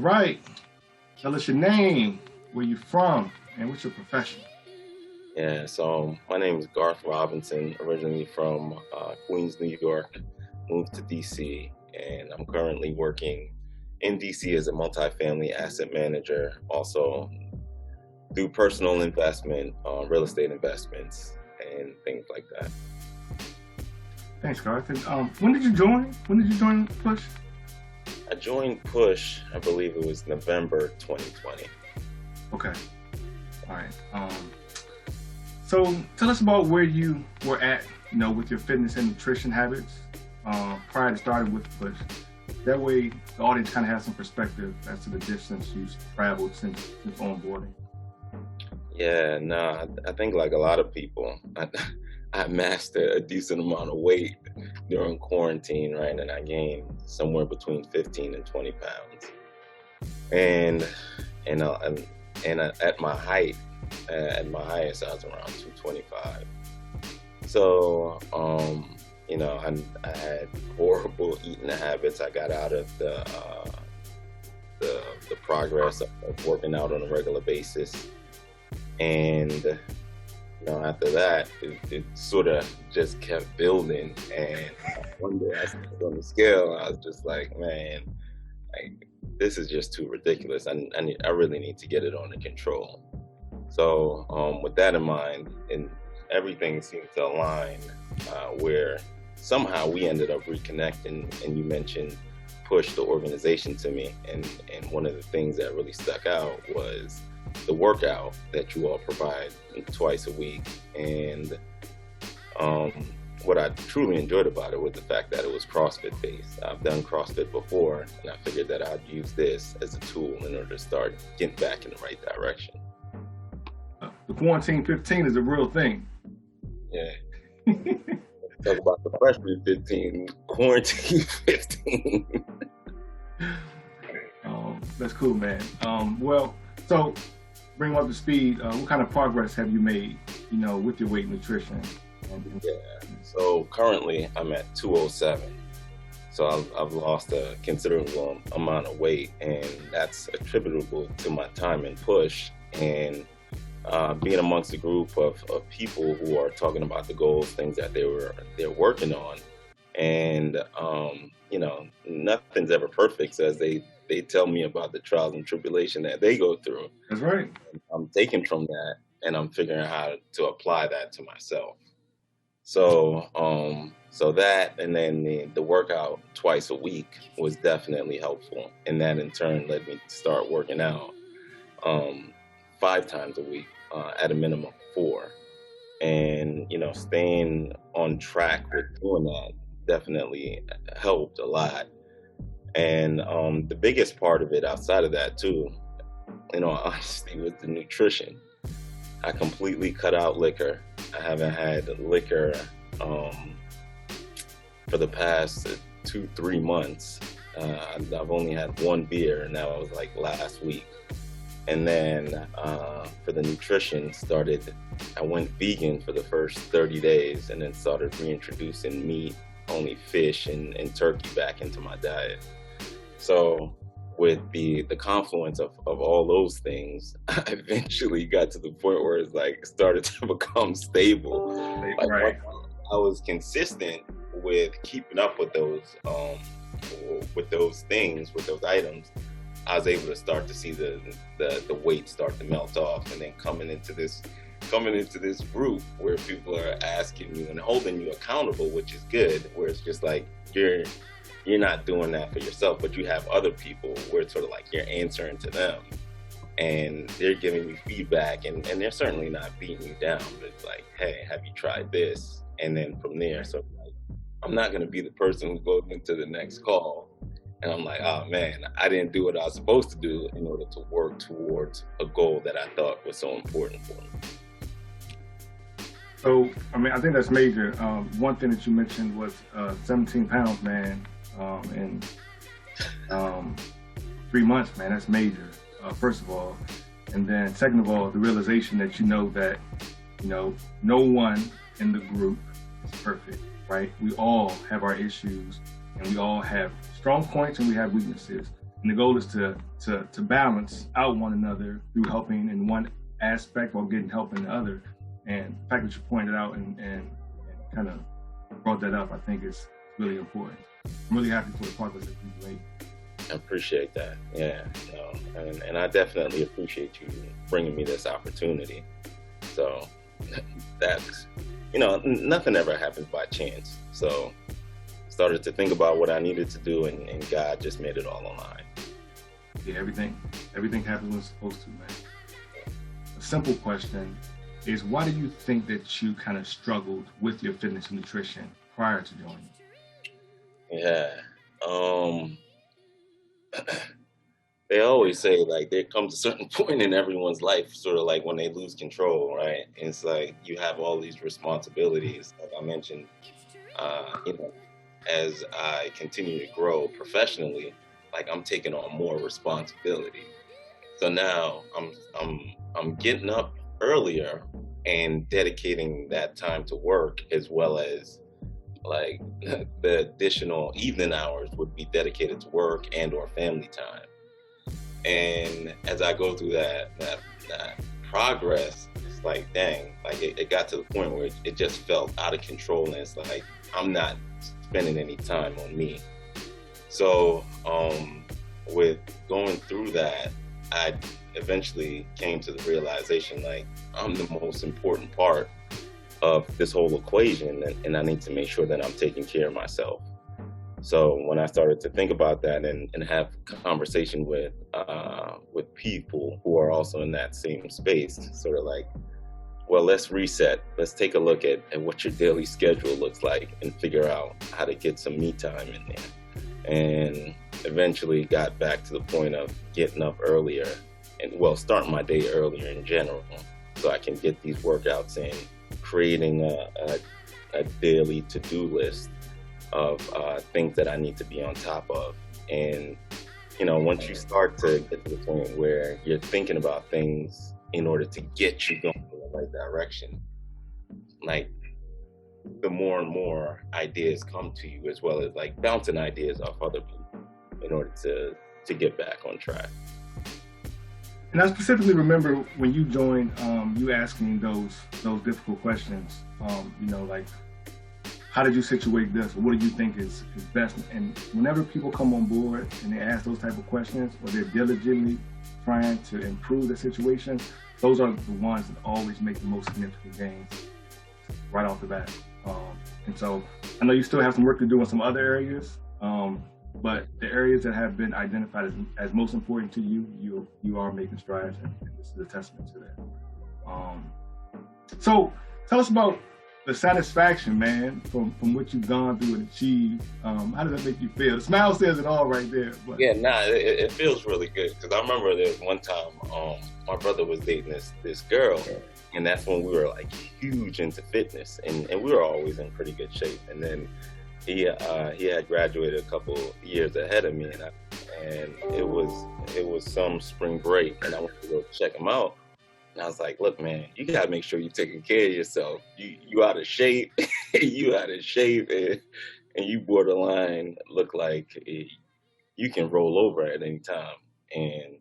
right. Tell us your name, where you from, and what's your profession? Yeah, so my name is Garth Robinson, originally from Queens, New York, moved to DC, and I'm currently working in DC as a multifamily asset manager, also do personal investment, real estate investments, and things like that. Thanks, Garth. And, when did you join? When did you join Push? I joined Push, I believe it was November 2020. Okay. All right. So tell us about where you were at, with your fitness and nutrition habits prior to starting with Push. That way, the audience kind of has some perspective as to the distance you've traveled since onboarding. Yeah, no, I think like a lot of people, I amassed a decent amount of weight during quarantine, right? And I gained somewhere between 15 and 20 pounds. And at my height, at my highest, I was around 225. So, I had horrible eating habits. I got out of the progress of working out on a regular basis. And after that, it sort of just kept building. And one day I stepped on the scale, and I was just like, man, this is just too ridiculous. I really need to get it under control. So with that in mind, and everything seemed to align, where somehow we ended up reconnecting. And you mentioned Push, the organization, to me, and one of the things that really stuck out was the workout that you all provide twice a week. And what I truly enjoyed about it was the fact that it was CrossFit based. I've done CrossFit before, and I figured that I'd use this as a tool in order to start getting back in the right direction. The quarantine 15 is a real thing. Yeah. Talk about the freshman 15, quarantine 15. That's cool, man. So bring up to speed. What kind of progress have you made, with your weight and nutrition? Yeah. So currently I'm at 207. So I've lost a considerable amount of weight, and that's attributable to my time in Push and being amongst a group of people who are talking about the goals, things that they're working on. And nothing's ever perfect. So as they tell me about the trials and tribulation that they go through. That's right. I'm taking from that, and I'm figuring out how to apply that to myself. So that, and then the workout twice a week was definitely helpful. And that in turn led me to start working out 5 times a week, at a minimum 4. And, staying on track with doing that definitely helped a lot. And the biggest part of it outside of that too, honestly, was the nutrition. I completely cut out liquor. I haven't had liquor for the past 2-3 months. I've only had 1 beer, and that was like last week. And then for the nutrition, I went vegan for the first 30 days and then started reintroducing meat, only fish and turkey back into my diet. So with the confluence of all those things, I eventually got to the point where it's like started to become stable. Right. I was consistent with keeping up with those things, with those items. I was able to start to see the weight start to melt off, and then coming into this group where people are asking you and holding you accountable, which is good, where it's just like you're not doing that for yourself, but you have other people where it's sort of like you're answering to them, and they're giving you feedback, and they're certainly not beating you down, but it's like, hey, have you tried this? And then from there, so like, I'm not going to be the person who goes into the next call and I'm like, oh man, I didn't do what I was supposed to do in order to work towards a goal that I thought was so important for me. So, I think that's major. One thing that you mentioned was 17 pounds, man, in 3 months, man. That's major, first of all. And then second of all, the realization that that, no one in the group is perfect, right? We all have our issues, and we all have strong points and we have weaknesses. And the goal is to balance out one another through helping in one aspect while getting help in the other. And the fact that you pointed out and kind of brought that up, I think is really important. I'm really happy for the progress that you've made. I appreciate that. Yeah, and I definitely appreciate you bringing me this opportunity. So that's, nothing ever happens by chance. So I started to think about what I needed to do, and God just made it all align. Yeah, everything happens when it's supposed to, man. A simple question is, why do you think that you kind of struggled with your fitness and nutrition prior to joining? Yeah. They always say, like, there comes a certain point in everyone's life, sort of like when they lose control, right? And it's like you have all these responsibilities, like I mentioned, as I continue to grow professionally, like I'm taking on more responsibility. So now I'm getting up earlier and dedicating that time to work, as well as like the additional evening hours would be dedicated to work and or family time. And as I go through that progress, it's like, dang, like it got to the point where it just felt out of control, and it's like I'm not spending any time on me. So with going through that, I eventually came to the realization, like, I'm the most important part of this whole equation, and I need to make sure that I'm taking care of myself. So when I started to think about that and have conversation with people who are also in that same space, sort of like, well, let's reset. Let's take a look at what your daily schedule looks like and figure out how to get some me time in there. And eventually got back to the point of getting up earlier and, well, starting my day earlier in general, so I can get these workouts in, creating a daily to-do list of things that I need to be on top of. And, once you start to get to the point where you're thinking about things in order to get you going in the right direction, like, the more and more ideas come to you, as well as like bouncing ideas off other people in order to get back on track. And I specifically remember when you joined, you asking those difficult questions, like, how did you situate this? Or what do you think is best? And whenever people come on board and they ask those type of questions, or they're diligently trying to improve the situation, those are the ones that always make the most significant gains right off the bat. And so I know you still have some work to do in some other areas, but the areas that have been identified as most important to you, you are making strides, and this is a testament to that. So tell us about the satisfaction, man, from what you've gone through and achieved. How does that make you feel? The smile says it all right there. But. Yeah, it feels really good, because I remember there was one time my brother was dating this girl, and that's when we were like huge into fitness, and we were always in pretty good shape. And then he had graduated a couple years ahead of me, and it was some spring break, and I went to go check him out. And I was like, look, man, you gotta make sure you're taking care of yourself. You out of shape, and you borderline look like you can roll over at any time. And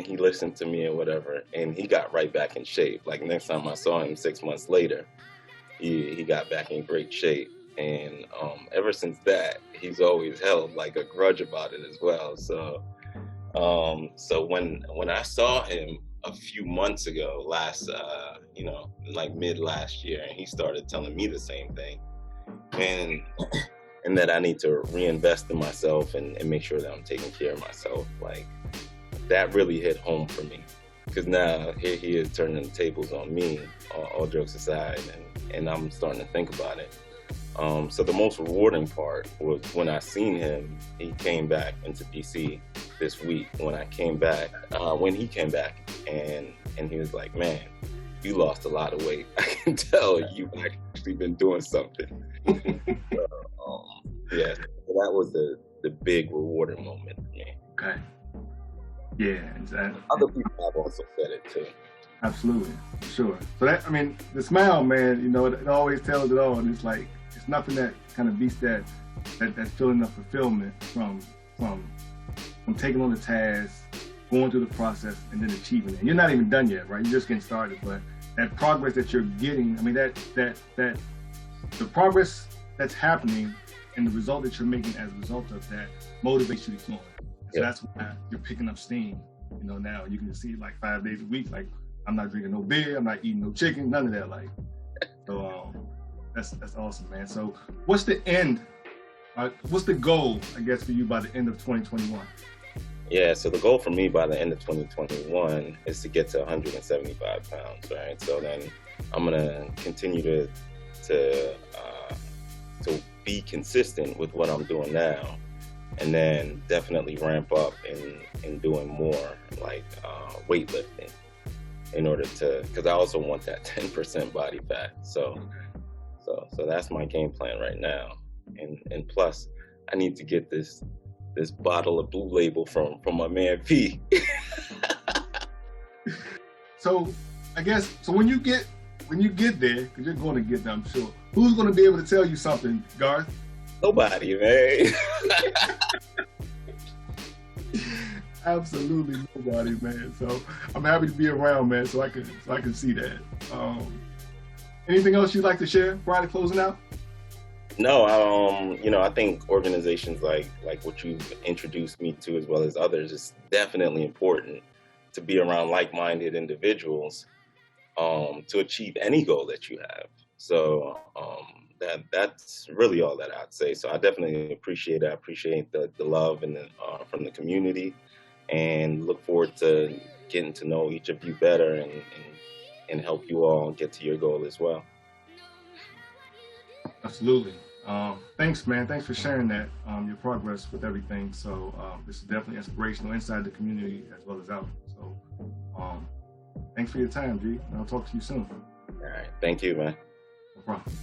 he listened to me and whatever, and he got right back in shape. Like, next time I saw him 6 months later, he got back in great shape. And ever since that, he's always held like a grudge about it as well. So when I saw him a few months ago, like mid last year, and he started telling me the same thing, and that I need to reinvest in myself and make sure that I'm taking care of myself, like, that really hit home for me. Because now here he is turning the tables on me, all jokes aside, and I'm starting to think about it. So the most rewarding part was when I seen him. He came back into DC this week. When he came back, and he was like, "Man, you lost a lot of weight. I can tell you've actually been doing something." Yeah, so that was the big rewarding moment for me. Okay. Yeah, exactly. Other people have also said it too. Absolutely, sure. So that, the smile, man, it always tells it all, and it's like, it's nothing that kind of beats that feeling of fulfillment from from taking on the task, going through the process, and then achieving it. And you're not even done yet, right? You're just getting started, but that progress that you're getting, I mean, that the progress that's happening and the result that you're making as a result of that motivates you to keep going. So that's why you're picking up steam. You know, now you can see like 5 days a week. Like, I'm not drinking no beer, I'm not eating no chicken, none of that. Like, so that's awesome, man. So what's the end? What's the goal, I guess, for you by the end of 2021? Yeah, so the goal for me by the end of 2021 is to get to 175 pounds, right? So then I'm gonna continue to be consistent with what I'm doing now, and then definitely ramp up in doing more like weightlifting in order to, because I also want that 10% body fat. So that's my game plan right now. And plus, I need to get this bottle of Blue Label from my man P. So I guess when you get there, because you're going to get there, I'm sure. Who's going to be able to tell you something, Garth? Nobody, man. Absolutely nobody, man. So I'm happy to be around, man. So I can see that. Anything else you'd like to share prior to closing out? No, I think organizations like what you've introduced me to, as well as others, is definitely important to be around like-minded individuals to achieve any goal that you have. So that's really all that I'd say. So I definitely appreciate it. I appreciate the love and from the community, and look forward to getting to know each of you better and help you all get to your goal as well. Absolutely. Thanks, man. Thanks for sharing that, your progress with everything. So this is definitely inspirational inside the community as well as out. So thanks for your time, G. And I'll talk to you soon. All right. Thank you, man. No problem.